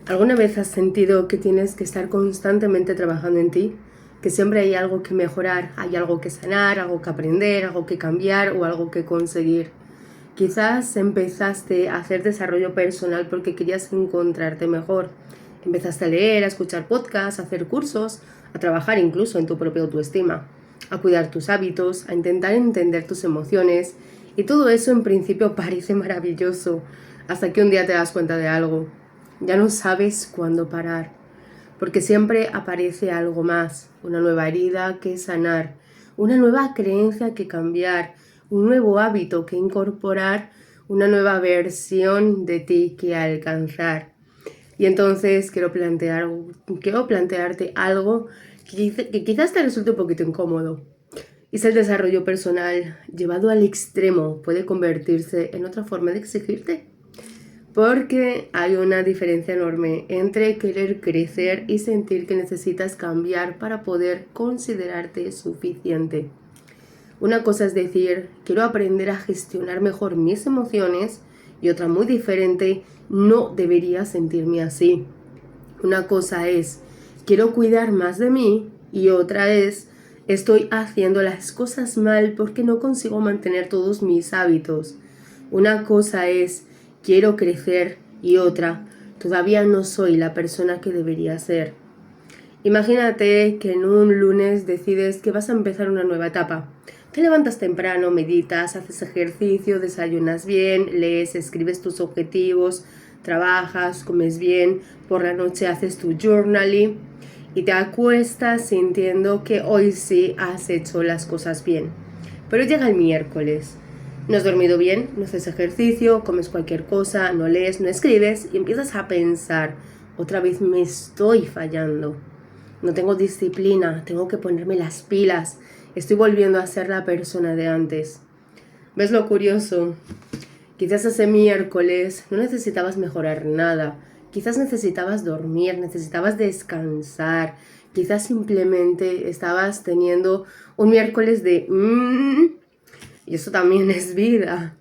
¿Alguna vez has sentido que tienes que estar constantemente trabajando en ti? Que siempre hay algo que mejorar, hay algo que sanar, algo que aprender, algo que cambiar o algo que conseguir. Quizás empezaste a hacer desarrollo personal porque querías encontrarte mejor. Empezaste a leer, a escuchar podcasts, a hacer cursos, a trabajar incluso en tu propia autoestima, a cuidar tus hábitos, a intentar entender tus emociones. Y todo eso en principio parece maravilloso, hasta que un día te das cuenta de algo. Ya no sabes cuándo parar, porque siempre aparece algo más, una nueva herida que sanar, una nueva creencia que cambiar, un nuevo hábito que incorporar, una nueva versión de ti que alcanzar. Y entonces quiero plantearte algo que quizás te resulte un poquito incómodo. Es el desarrollo personal llevado al extremo puede convertirse en otra forma de exigirte. Porque hay una diferencia enorme entre querer crecer y sentir que necesitas cambiar para poder considerarte suficiente. Una cosa es decir, quiero aprender a gestionar mejor mis emociones, y otra muy diferente, no debería sentirme así. Una cosa es, quiero cuidar más de mí, y otra es, estoy haciendo las cosas mal porque no consigo mantener todos mis hábitos. Una cosa es, quiero crecer, y otra, todavía no soy la persona que debería ser. Imagínate que en un lunes decides que vas a empezar una nueva etapa. Te levantas temprano, meditas, haces ejercicio, desayunas bien, lees, escribes tus objetivos, trabajas, comes bien, por la noche haces tu journaling y te acuestas sintiendo que hoy sí has hecho las cosas bien. Pero llega el miércoles. No has dormido bien, no haces ejercicio, comes cualquier cosa, no lees, no escribes y empiezas a pensar, otra vez me estoy fallando. No tengo disciplina, tengo que ponerme las pilas, estoy volviendo a ser la persona de antes. ¿Ves lo curioso? Quizás ese miércoles no necesitabas mejorar nada, quizás necesitabas dormir, necesitabas descansar, quizás simplemente estabas teniendo un miércoles de y eso también es vida.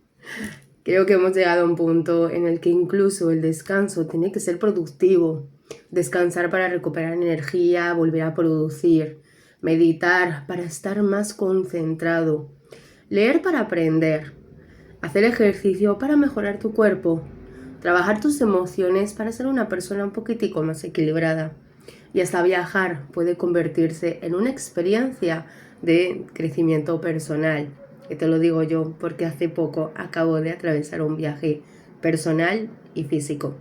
Creo que hemos llegado a un punto en el que incluso el descanso tiene que ser productivo. Descansar para recuperar energía, volver a producir. Meditar para estar más concentrado. Leer para aprender. Hacer ejercicio para mejorar tu cuerpo. Trabajar tus emociones para ser una persona un poquitico más equilibrada. Y hasta viajar puede convertirse en una experiencia de crecimiento personal. Y te lo digo yo porque hace poco acabo de atravesar un viaje personal y físico.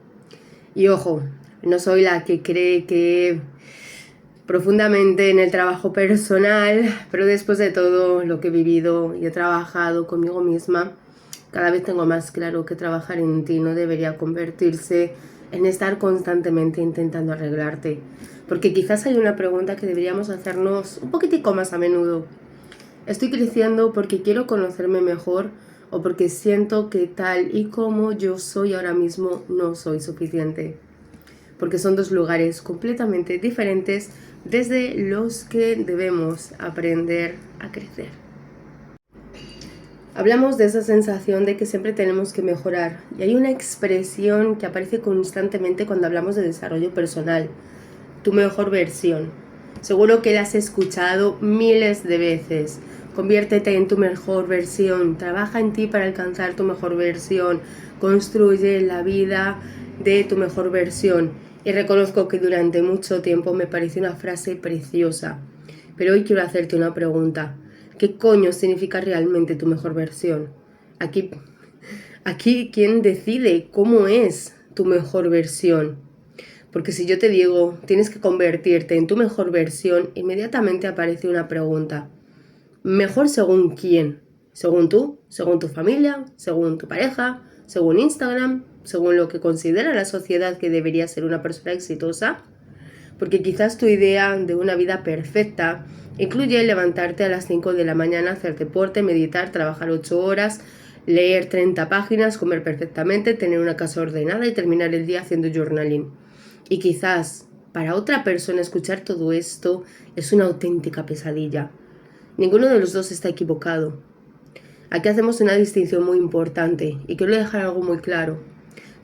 Y ojo, no soy la que cree que profundamente en el trabajo personal, pero después de todo lo que he vivido y he trabajado conmigo misma, cada vez tengo más claro que trabajar en ti no debería convertirse en estar constantemente intentando arreglarte. Porque quizás hay una pregunta que deberíamos hacernos un poquitico más a menudo. ¿Estoy creciendo porque quiero conocerme mejor o porque siento que tal y como yo soy ahora mismo no soy suficiente? Porque son dos lugares completamente diferentes desde los que debemos aprender a crecer. Hablamos de esa sensación de que siempre tenemos que mejorar y hay una expresión que aparece constantemente cuando hablamos de desarrollo personal, tu mejor versión. Seguro que la has escuchado miles de veces. Conviértete en tu mejor versión, trabaja en ti para alcanzar tu mejor versión, construye la vida de tu mejor versión. Y reconozco que durante mucho tiempo me pareció una frase preciosa, pero hoy quiero hacerte una pregunta. ¿Qué coño significa realmente tu mejor versión? Aquí ¿quién decide cómo es tu mejor versión? Porque si yo te digo, tienes que convertirte en tu mejor versión, inmediatamente aparece una pregunta. ¿Mejor según quién? ¿Según tú? ¿Según tu familia? ¿Según tu pareja? ¿Según Instagram? ¿Según lo que considera la sociedad que debería ser una persona exitosa? Porque quizás tu idea de una vida perfecta incluye levantarte a las 5 de la mañana, hacer deporte, meditar, trabajar 8 horas, leer 30 páginas, comer perfectamente, tener una casa ordenada y terminar el día haciendo journaling. Y quizás para otra persona escuchar todo esto es una auténtica pesadilla. Ninguno de los dos está equivocado. Aquí hacemos una distinción muy importante y quiero dejar algo muy claro.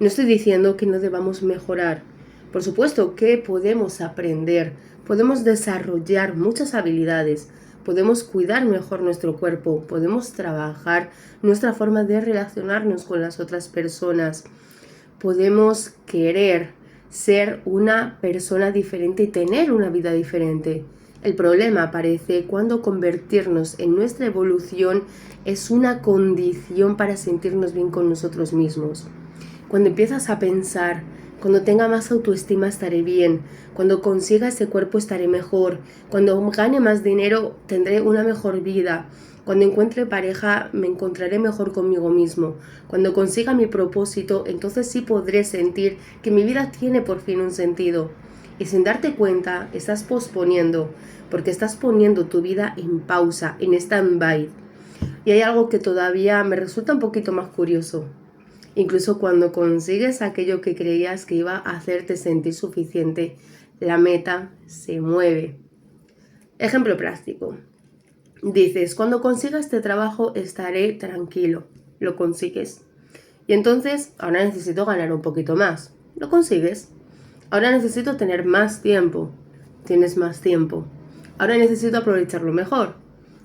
No estoy diciendo que no debamos mejorar, Por supuesto que podemos aprender, podemos desarrollar muchas habilidades, podemos cuidar mejor nuestro cuerpo, podemos trabajar nuestra forma de relacionarnos con las otras personas, podemos querer ser una persona diferente y tener una vida diferente. El problema aparece cuando convertirnos en nuestra evolución es una condición para sentirnos bien con nosotros mismos. Cuando empiezas a pensar, cuando tenga más autoestima estaré bien, cuando consiga ese cuerpo estaré mejor, cuando gane más dinero tendré una mejor vida, cuando encuentre pareja me encontraré mejor conmigo mismo, cuando consiga mi propósito entonces sí podré sentir que mi vida tiene por fin un sentido. Y sin darte cuenta estás posponiendo, porque estás poniendo tu vida en pausa, en stand-by. Y hay algo que todavía me resulta un poquito más curioso. Incluso cuando consigues aquello que creías que iba a hacerte sentir suficiente, la meta se mueve. Ejemplo práctico. Dices, cuando consiga este trabajo estaré tranquilo. Lo consigues. Y entonces, ahora necesito ganar un poquito más. Lo consigues. Ahora necesito tener más tiempo. Tienes más tiempo. Ahora necesito aprovecharlo mejor.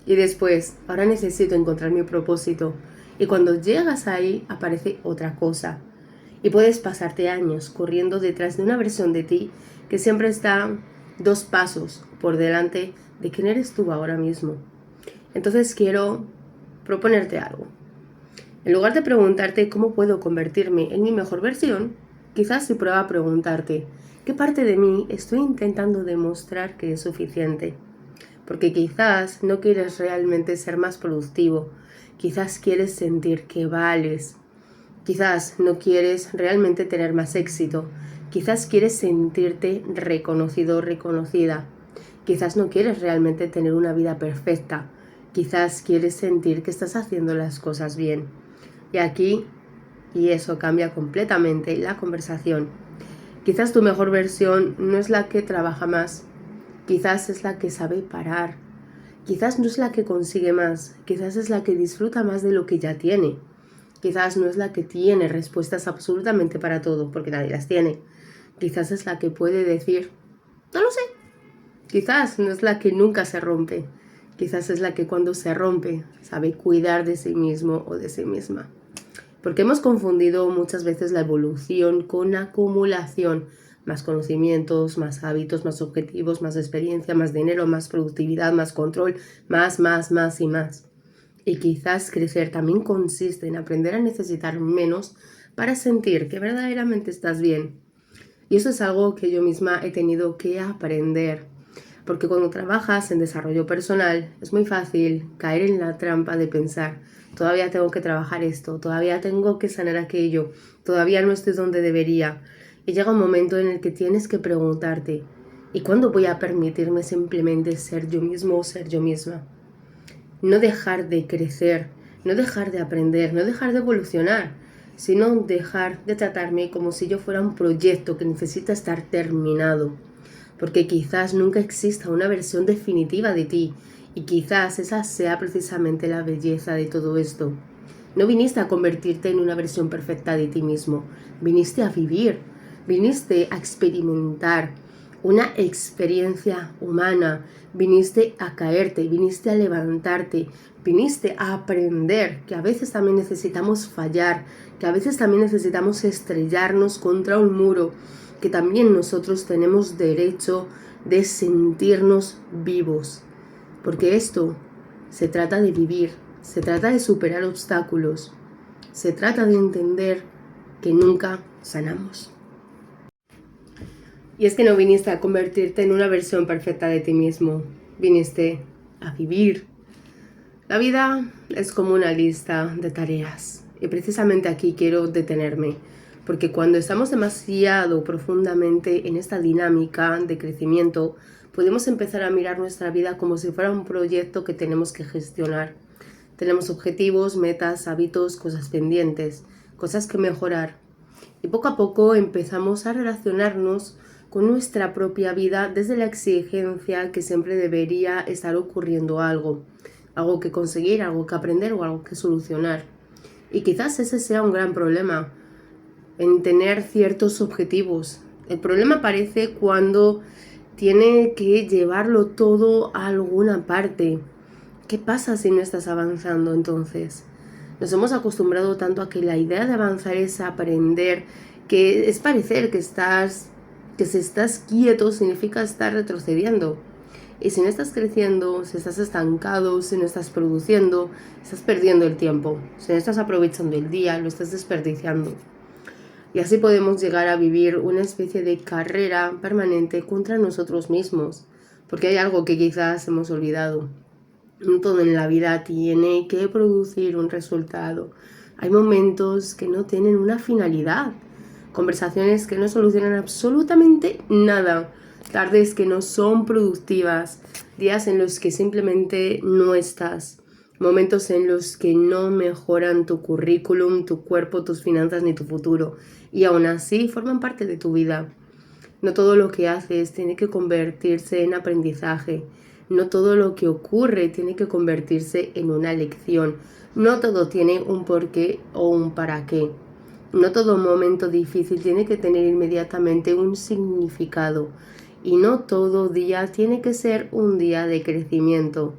Y después, ahora necesito encontrar mi propósito. Y cuando llegas ahí, aparece otra cosa. Y puedes pasarte años corriendo detrás de una versión de ti que siempre está 2 pasos por delante de quién eres tú ahora mismo. Entonces quiero proponerte algo. En lugar de preguntarte cómo puedo convertirme en mi mejor versión, quizás si prueba a preguntarte qué parte de mí estoy intentando demostrar que es suficiente. Porque quizás no quieres realmente ser más productivo, quizás quieres sentir que vales, quizás no quieres realmente tener más éxito, quizás quieres sentirte reconocido o reconocida, quizás no quieres realmente tener una vida perfecta, quizás quieres sentir que estás haciendo las cosas bien. Y eso cambia completamente la conversación. Quizás tu mejor versión no es la que trabaja más, quizás es la que sabe parar, quizás no es la que consigue más, quizás es la que disfruta más de lo que ya tiene, quizás no es la que tiene respuestas absolutamente para todo, porque nadie las tiene, quizás es la que puede decir, no lo sé, quizás no es la que nunca se rompe, quizás es la que cuando se rompe sabe cuidar de sí mismo o de sí misma. Porque hemos confundido muchas veces la evolución con acumulación. Más conocimientos, más hábitos, más objetivos, más experiencia, más dinero, más productividad, más control, más y más. Y quizás crecer también consiste en aprender a necesitar menos para sentir que verdaderamente estás bien. Y eso es algo que yo misma he tenido que aprender. Porque cuando trabajas en desarrollo personal es muy fácil caer en la trampa de pensar, todavía tengo que trabajar esto, todavía tengo que sanar aquello, todavía no estoy donde debería. Y llega un momento en el que tienes que preguntarte, ¿y cuándo voy a permitirme simplemente ser yo mismo o ser yo misma? No dejar de crecer, no dejar de aprender, no dejar de evolucionar, sino dejar de tratarme como si yo fuera un proyecto que necesita estar terminado. Porque quizás nunca exista una versión definitiva de ti y quizás esa sea precisamente la belleza de todo esto. No viniste a convertirte en una versión perfecta de ti mismo, viniste a vivir, viniste a experimentar una experiencia humana, viniste a caerte, viniste a levantarte, viniste a aprender que a veces también necesitamos fallar, que a veces también necesitamos estrellarnos contra un muro, que también nosotros tenemos derecho de sentirnos vivos, porque esto se trata de vivir, se trata de superar obstáculos, se trata de entender que nunca sanamos. Y es que no viniste a convertirte en una versión perfecta de ti mismo, viniste a vivir. La vida es como una lista de tareas y precisamente aquí quiero detenerme. Porque cuando estamos demasiado profundamente en esta dinámica de crecimiento, podemos empezar a mirar nuestra vida como si fuera un proyecto que tenemos que gestionar. Tenemos objetivos, metas, hábitos, cosas pendientes, cosas que mejorar. Y poco a poco empezamos a relacionarnos con nuestra propia vida desde la exigencia que siempre debería estar ocurriendo algo que conseguir, algo que aprender o algo que solucionar. Y quizás ese sea un gran problema, en tener ciertos objetivos, El problema aparece cuando tiene que llevarlo todo a alguna parte. ¿Qué pasa si no estás avanzando entonces? Nos hemos acostumbrado tanto a que la idea de avanzar es aprender, que es parecer que si estás quieto significa estar retrocediendo. Y si no estás creciendo, si estás estancado, si no estás produciendo, estás perdiendo el tiempo. Si no estás aprovechando el día, lo estás desperdiciando. Y así podemos llegar a vivir una especie de carrera permanente contra nosotros mismos, porque hay algo que quizás hemos olvidado. No todo en la vida tiene que producir un resultado. Hay momentos que no tienen una finalidad, conversaciones que no solucionan absolutamente nada, tardes que no son productivas, días en los que simplemente no estás, momentos en los que no mejoran tu currículum, tu cuerpo, tus finanzas ni tu futuro, y aún así forman parte de tu vida. No todo lo que haces tiene que convertirse en aprendizaje. No todo lo que ocurre tiene que convertirse en una lección. No todo tiene un porqué o un para qué. No todo momento difícil tiene que tener inmediatamente un significado. Y no todo día tiene que ser un día de crecimiento.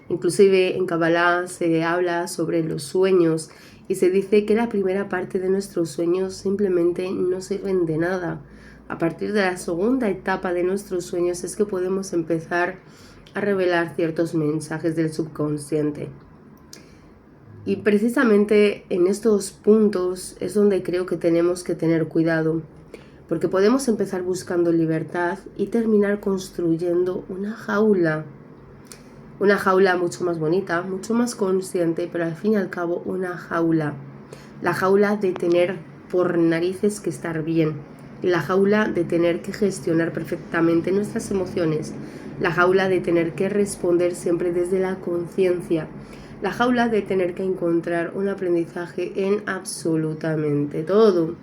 Inclusive en Kabbalah se habla sobre los sueños y se dice que la primera parte de nuestros sueños simplemente no sirven de nada. A partir de la segunda etapa de nuestros sueños es que podemos empezar a revelar ciertos mensajes del subconsciente. Y precisamente en estos puntos es donde creo que tenemos que tener cuidado, porque podemos empezar buscando libertad y terminar construyendo una jaula mucho más bonita, mucho más consciente, pero al fin y al cabo una jaula. La jaula de tener por narices que estar bien, la jaula de tener que gestionar perfectamente nuestras emociones, la jaula de tener que responder siempre desde la conciencia, la jaula de tener que encontrar un aprendizaje en absolutamente todo.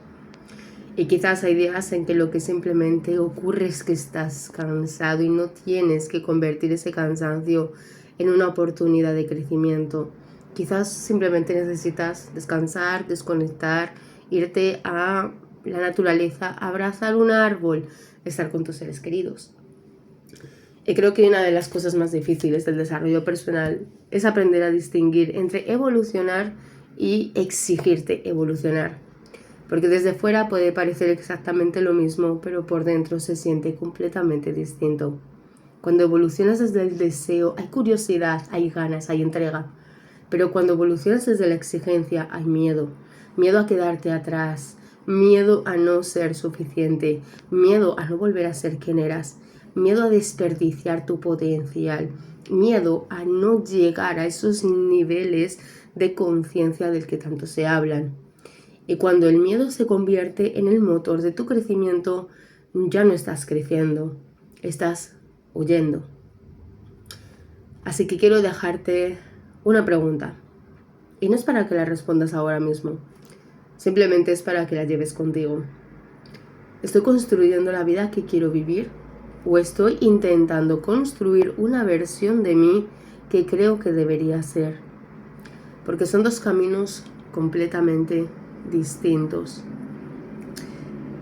Y quizás hay días en que lo que simplemente ocurre es que estás cansado y no tienes que convertir ese cansancio en una oportunidad de crecimiento. Quizás simplemente necesitas descansar, desconectar, irte a la naturaleza, abrazar un árbol, estar con tus seres queridos. Y creo que una de las cosas más difíciles del desarrollo personal es aprender a distinguir entre evolucionar y exigirte evolucionar. Porque desde fuera puede parecer exactamente lo mismo, pero por dentro se siente completamente distinto. Cuando evolucionas desde el deseo, hay curiosidad, hay ganas, hay entrega. Pero cuando evolucionas desde la exigencia, hay miedo. Miedo a quedarte atrás, miedo a no ser suficiente, miedo a no volver a ser quien eras, miedo a desperdiciar tu potencial, miedo a no llegar a esos niveles de conciencia del que tanto se hablan. Y cuando el miedo se convierte en el motor de tu crecimiento, ya no estás creciendo, estás huyendo. Así que quiero dejarte una pregunta. Y no es para que la respondas ahora mismo, simplemente es para que la lleves contigo. ¿Estoy construyendo la vida que quiero vivir? ¿O estoy intentando construir una versión de mí que creo que debería ser? Porque son dos caminos completamente distintos.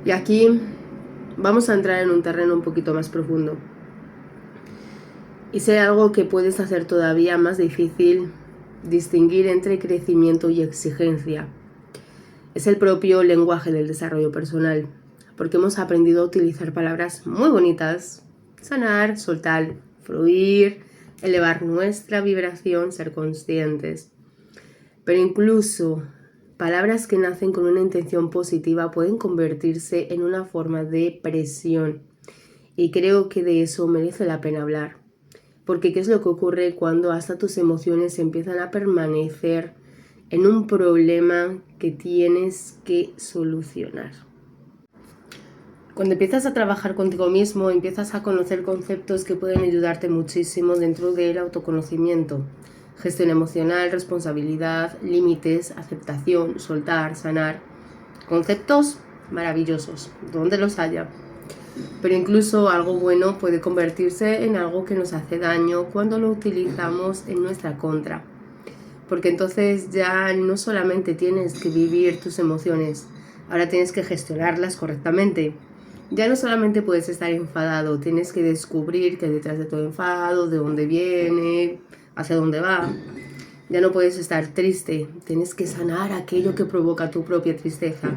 Y aquí vamos a entrar en un terreno un poquito más profundo. Y sé algo que puedes hacer todavía más difícil distinguir entre crecimiento y exigencia. Es el propio lenguaje del desarrollo personal, porque hemos aprendido a utilizar palabras muy bonitas: sanar, soltar, fluir, elevar nuestra vibración, ser conscientes. Pero incluso palabras que nacen con una intención positiva pueden convertirse en una forma de presión. Y creo que de eso merece la pena hablar. Porque ¿qué es lo que ocurre cuando hasta tus emociones empiezan a permanecer en un problema que tienes que solucionar? Cuando empiezas a trabajar contigo mismo, empiezas a conocer conceptos que pueden ayudarte muchísimo dentro del autoconocimiento. Gestión emocional, responsabilidad, límites, aceptación, soltar, sanar. Conceptos maravillosos, donde los haya. Pero incluso algo bueno puede convertirse en algo que nos hace daño cuando lo utilizamos en nuestra contra. Porque entonces ya no solamente tienes que vivir tus emociones, ahora tienes que gestionarlas correctamente. Ya no solamente puedes estar enfadado, tienes que descubrir qué hay detrás de todo enfado, de dónde viene, hacia dónde va. Ya no puedes estar triste, tienes que sanar aquello que provoca tu propia tristeza.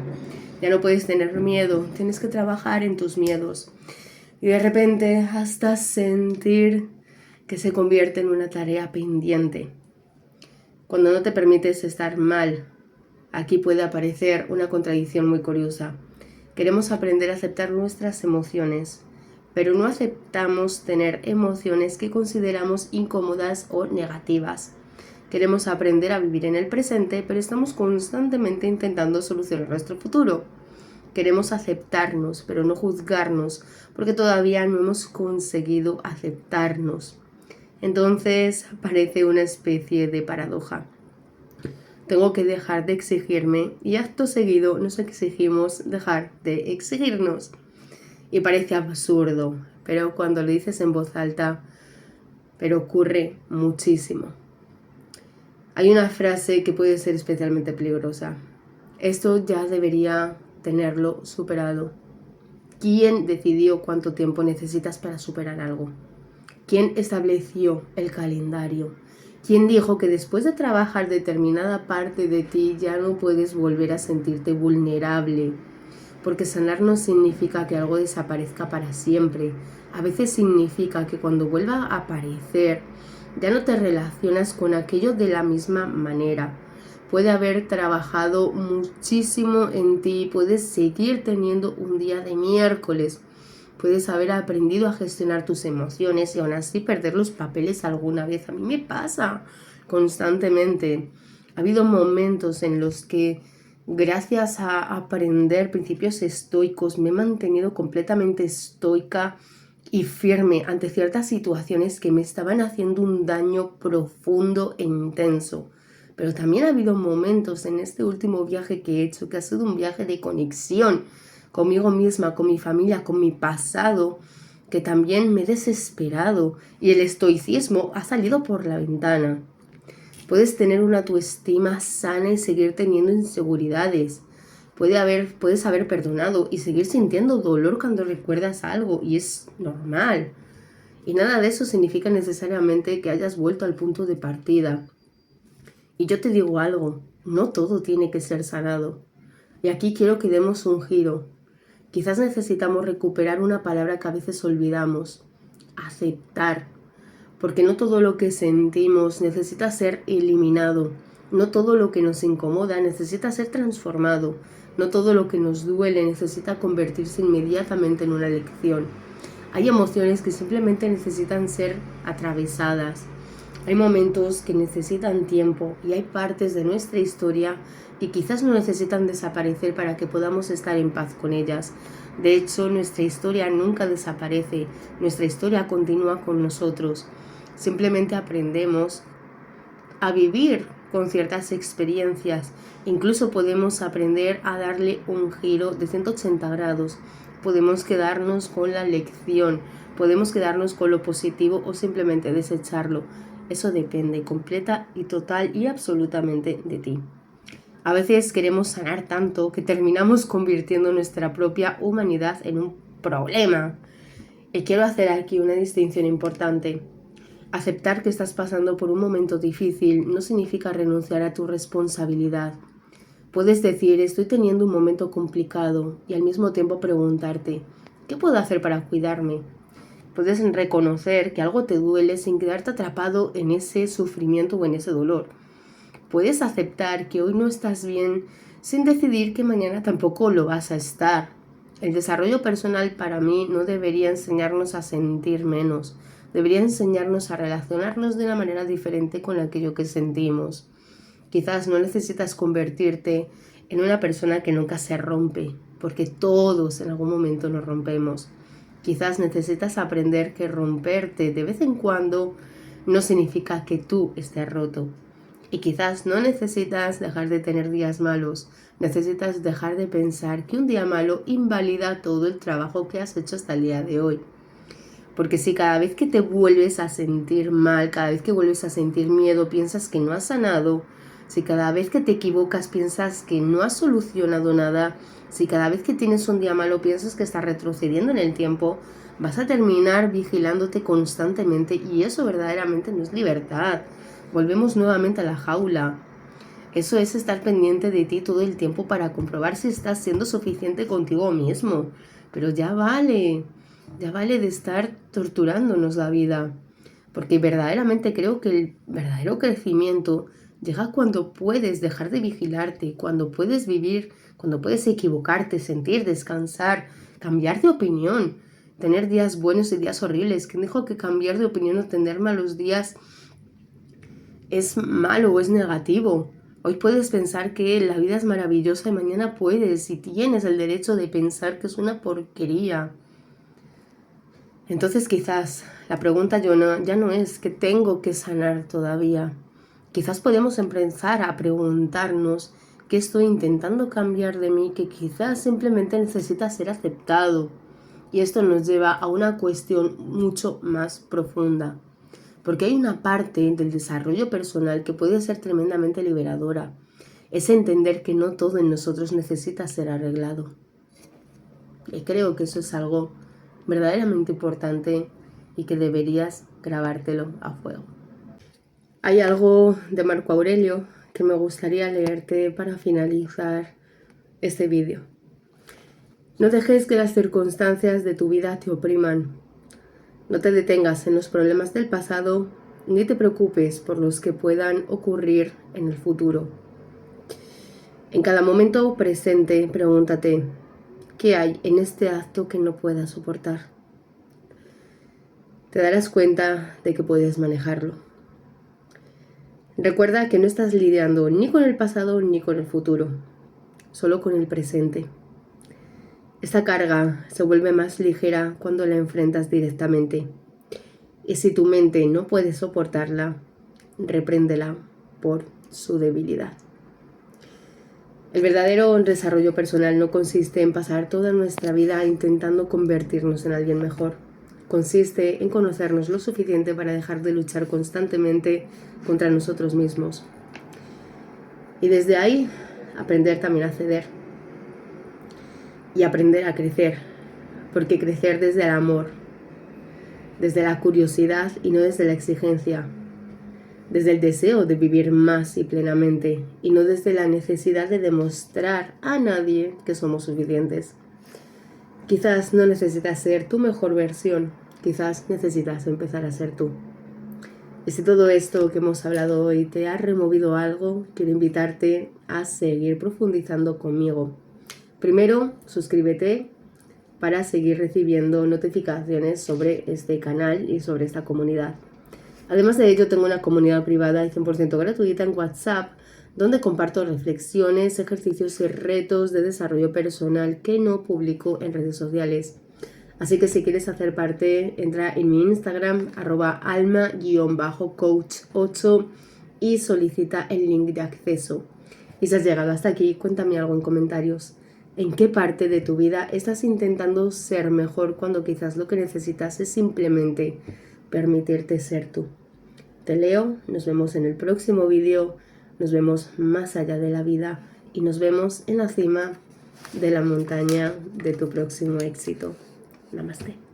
Ya no puedes tener miedo, tienes que trabajar en tus miedos. Y de repente hasta sentir que se convierte en una tarea pendiente. Cuando no te permites estar mal, aquí puede aparecer una contradicción muy curiosa. Queremos aprender a aceptar nuestras emociones, pero no aceptamos tener emociones que consideramos incómodas o negativas. Queremos aprender a vivir en el presente, pero estamos constantemente intentando solucionar nuestro futuro. Queremos aceptarnos, pero no juzgarnos, porque todavía no hemos conseguido aceptarnos. Entonces parece una especie de paradoja. Tengo que dejar de exigirme y acto seguido nos exigimos dejar de exigirnos. Y parece absurdo, pero cuando lo dices en voz alta, pero ocurre muchísimo. Hay una frase que puede ser especialmente peligrosa. Esto ya debería tenerlo superado. ¿Quién decidió cuánto tiempo necesitas para superar algo? ¿Quién estableció el calendario? ¿Quién dijo que después de trabajar determinada parte de ti ya no puedes volver a sentirte vulnerable? Porque sanar no significa que algo desaparezca para siempre. A veces significa que cuando vuelva a aparecer ya no te relacionas con aquello de la misma manera. Puede haber trabajado muchísimo en ti, puedes seguir teniendo un día de miércoles, puedes haber aprendido a gestionar tus emociones y aún así perder los papeles alguna vez. A mí me pasa constantemente. Ha habido momentos en los que gracias a aprender principios estoicos me he mantenido completamente estoica y firme ante ciertas situaciones que me estaban haciendo un daño profundo e intenso. Pero también ha habido momentos en este último viaje que he hecho que ha sido un viaje de conexión conmigo misma, con mi familia, con mi pasado, que también me he desesperado y el estoicismo ha salido por la ventana. Puedes tener una autoestima sana y seguir teniendo inseguridades. Puedes haber perdonado y seguir sintiendo dolor cuando recuerdas algo, y es normal. Y nada de eso significa necesariamente que hayas vuelto al punto de partida. Y yo te digo algo, no todo tiene que ser sanado. Y aquí quiero que demos un giro. Quizás necesitamos recuperar una palabra que a veces olvidamos: aceptar. Porque no todo lo que sentimos necesita ser eliminado. No todo lo que nos incomoda necesita ser transformado. No todo lo que nos duele necesita convertirse inmediatamente en una lección. Hay emociones que simplemente necesitan ser atravesadas. Hay momentos que necesitan tiempo y hay partes de nuestra historia que quizás no necesitan desaparecer para que podamos estar en paz con ellas. De hecho, nuestra historia nunca desaparece, nuestra historia continúa con nosotros. Simplemente aprendemos a vivir con ciertas experiencias. Incluso podemos aprender a darle un giro de 180 grados. Podemos quedarnos con la lección, podemos quedarnos con lo positivo o simplemente desecharlo. Eso depende completa y total y absolutamente de ti. A veces queremos sanar tanto que terminamos convirtiendo nuestra propia humanidad en un problema. Y quiero hacer aquí una distinción importante. Aceptar que estás pasando por un momento difícil no significa renunciar a tu responsabilidad. Puedes decir: estoy teniendo un momento complicado, y al mismo tiempo preguntarte: ¿qué puedo hacer para cuidarme? Puedes reconocer que algo te duele sin quedarte atrapado en ese sufrimiento o en ese dolor. Puedes aceptar que hoy no estás bien sin decidir que mañana tampoco lo vas a estar. El desarrollo personal para mí no debería enseñarnos a sentir menos. Debería enseñarnos a relacionarnos de una manera diferente con aquello que sentimos. Quizás no necesitas convertirte en una persona que nunca se rompe, porque todos en algún momento nos rompemos. Quizás necesitas aprender que romperte de vez en cuando no significa que tú estés roto. Y quizás no necesitas dejar de tener días malos, necesitas dejar de pensar que un día malo invalida todo el trabajo que has hecho hasta el día de hoy. Porque si cada vez que te vuelves a sentir mal, cada vez que vuelves a sentir miedo, piensas que no has sanado, si cada vez que te equivocas piensas que no has solucionado nada, si cada vez que tienes un día malo piensas que estás retrocediendo en el tiempo, vas a terminar vigilándote constantemente y eso verdaderamente no es libertad. Volvemos nuevamente a la jaula. Eso es estar pendiente de ti todo el tiempo para comprobar si estás siendo suficiente contigo mismo. Pero ya vale de estar torturándonos la vida. Porque verdaderamente creo que el verdadero crecimiento llega cuando puedes dejar de vigilarte, cuando puedes vivir, cuando puedes equivocarte, sentir, descansar, cambiar de opinión, tener días buenos y días horribles. ¿Quién dijo que cambiar de opinión o tener malos días es malo o es negativo? Hoy puedes pensar que la vida es maravillosa y mañana puedes y tienes el derecho de pensar que es una porquería. Entonces quizás la pregunta ya no es que tengo que sanar todavía. Quizás podemos empezar a preguntarnos qué estoy intentando cambiar de mí, que quizás simplemente necesita ser aceptado. Y esto nos lleva a una cuestión mucho más profunda. Porque hay una parte del desarrollo personal que puede ser tremendamente liberadora. Es entender que no todo en nosotros necesita ser arreglado. Y creo que eso es algo verdaderamente importante y que deberías grabártelo a fuego. Hay algo de Marco Aurelio que me gustaría leerte para finalizar este vídeo. No dejes que las circunstancias de tu vida te opriman. No te detengas en los problemas del pasado ni te preocupes por los que puedan ocurrir en el futuro. En cada momento presente, pregúntate, ¿qué hay en este acto que no puedas soportar? Te darás cuenta de que puedes manejarlo. Recuerda que no estás lidiando ni con el pasado ni con el futuro, solo con el presente. Esta carga se vuelve más ligera cuando la enfrentas directamente. Y si tu mente no puede soportarla, repréndela por su debilidad. El verdadero desarrollo personal no consiste en pasar toda nuestra vida intentando convertirnos en alguien mejor. Consiste en conocernos lo suficiente para dejar de luchar constantemente contra nosotros mismos. Y desde ahí, aprender también a ceder. Y aprender a crecer. Porque crecer desde el amor, desde la curiosidad y no desde la exigencia. Desde el deseo de vivir más y plenamente y no desde la necesidad de demostrar a nadie que somos suficientes. Quizás no necesitas ser tu mejor versión, quizás necesitas empezar a ser tú. Y si todo esto que hemos hablado hoy te ha removido algo, quiero invitarte a seguir profundizando conmigo. Primero, suscríbete para seguir recibiendo notificaciones sobre este canal y sobre esta comunidad. Además de ello, tengo una comunidad privada y 100% gratuita en WhatsApp, donde comparto reflexiones, ejercicios y retos de desarrollo personal que no publico en redes sociales. Así que si quieres hacer parte, entra en mi Instagram, @alma_coach8 y solicita el link de acceso. Y si has llegado hasta aquí, cuéntame algo en comentarios. ¿En qué parte de tu vida estás intentando ser mejor cuando quizás lo que necesitas es simplemente permitirte ser tú? Te leo, nos vemos en el próximo vídeo, nos vemos más allá de la vida y nos vemos en la cima de la montaña de tu próximo éxito. Namaste.